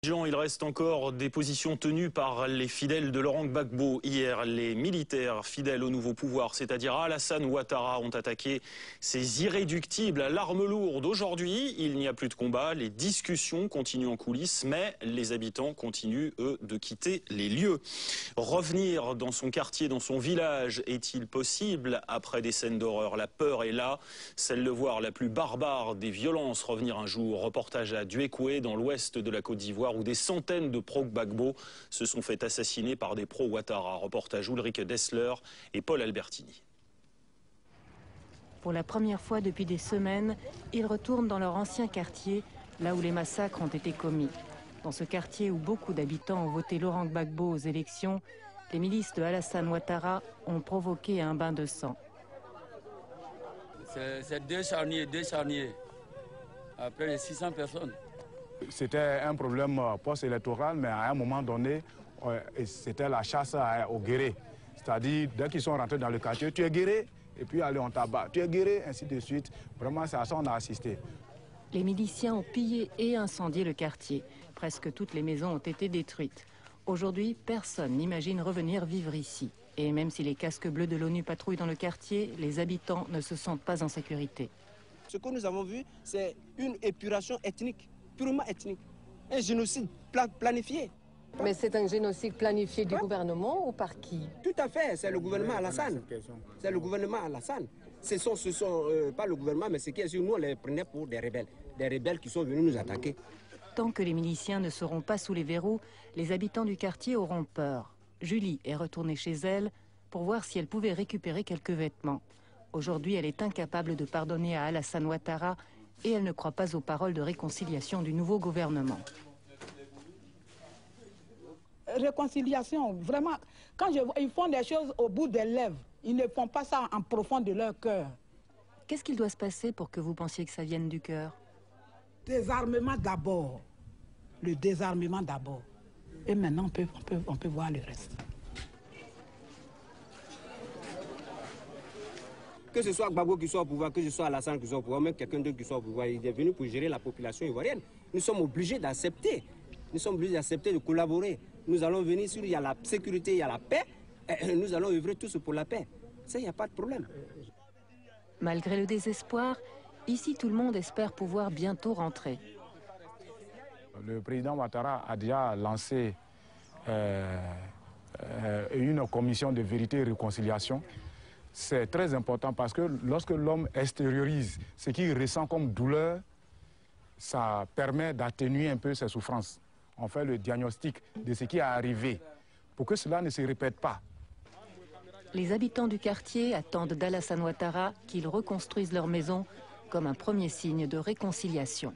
Il reste encore des positions tenues par les fidèles de Laurent Gbagbo. Hier, les militaires fidèles au nouveau pouvoir, c'est-à-dire Alassane Ouattara, ont attaqué ces irréductibles à l'arme lourde. Aujourd'hui, il n'y a plus de combat, les discussions continuent en coulisses, mais les habitants continuent, eux, de quitter les lieux. Revenir dans son quartier, dans son village, est-il possible après des scènes d'horreur? La peur est là, celle de voir la plus barbare des violences revenir un jour. Reportage à Duékoué, dans l'ouest de la Côte d'Ivoire, où des centaines de pro-Gbagbo se sont fait assassiner par des pro-Ouattara. Reportage Ulrike Dessler et Paul Albertini. Pour la première fois depuis des semaines, ils retournent dans leur ancien quartier, là où les massacres ont été commis. Dans ce quartier où beaucoup d'habitants ont voté Laurent Gbagbo aux élections, les milices de Alassane Ouattara ont provoqué un bain de sang. C'est deux charniers, après les 600 personnes. C'était un problème post-électoral, mais à un moment donné, c'était la chasse aux guérés. C'est-à-dire, dès qu'ils sont rentrés dans le quartier, tu es guéré, et puis allez, on t'abat. Tu es guéré, ainsi de suite. Vraiment, c'est à ça qu'on a assisté. Les miliciens ont pillé et incendié le quartier. Presque toutes les maisons ont été détruites. Aujourd'hui, personne n'imagine revenir vivre ici. Et même si les casques bleus de l'ONU patrouillent dans le quartier, les habitants ne se sentent pas en sécurité. Ce que nous avons vu, c'est une épuration ethnique, purement ethnique. Un génocide planifié. Mais c'est un génocide planifié du gouvernement ou par qui? Tout à fait, c'est le gouvernement Alassane. C'est le gouvernement Alassane. Ce sont pas le gouvernement, mais c'est que nous on les prenait pour des rebelles qui sont venus nous attaquer. Tant que les miliciens ne seront pas sous les verrous, les habitants du quartier auront peur. Julie est retournée chez elle pour voir si elle pouvait récupérer quelques vêtements. Aujourd'hui, elle est incapable de pardonner à Alassane Ouattara et elle ne croit pas aux paroles de réconciliation du nouveau gouvernement. Réconciliation, vraiment, quand je vois, ils font des choses au bout des lèvres, ils ne font pas ça en profond de leur cœur. Qu'est-ce qu'il doit se passer pour que vous pensiez que ça vienne du cœur? Désarmement d'abord, le désarmement d'abord, et maintenant on peut voir le reste. Que ce soit Gbagbo qui soit au pouvoir, que ce soit Alassane qui soit au pouvoir, même quelqu'un d'autre qui soit au pouvoir, il est venu pour gérer la population ivoirienne. Nous sommes obligés d'accepter. Nous sommes obligés d'accepter de collaborer. Nous allons venir sur, il y a la sécurité, il y a la paix. Et nous allons œuvrer tous pour la paix. Ça, il n'y a pas de problème. Malgré le désespoir, ici tout le monde espère pouvoir bientôt rentrer. Le président Ouattara a déjà lancé une commission de vérité et réconciliation. C'est très important parce que lorsque l'homme extériorise ce qu'il ressent comme douleur, ça permet d'atténuer un peu ses souffrances. On fait le diagnostic de ce qui est arrivé pour que cela ne se répète pas. Les habitants du quartier attendent d'Alassane Ouattara qu'il reconstruise leur maison comme un premier signe de réconciliation.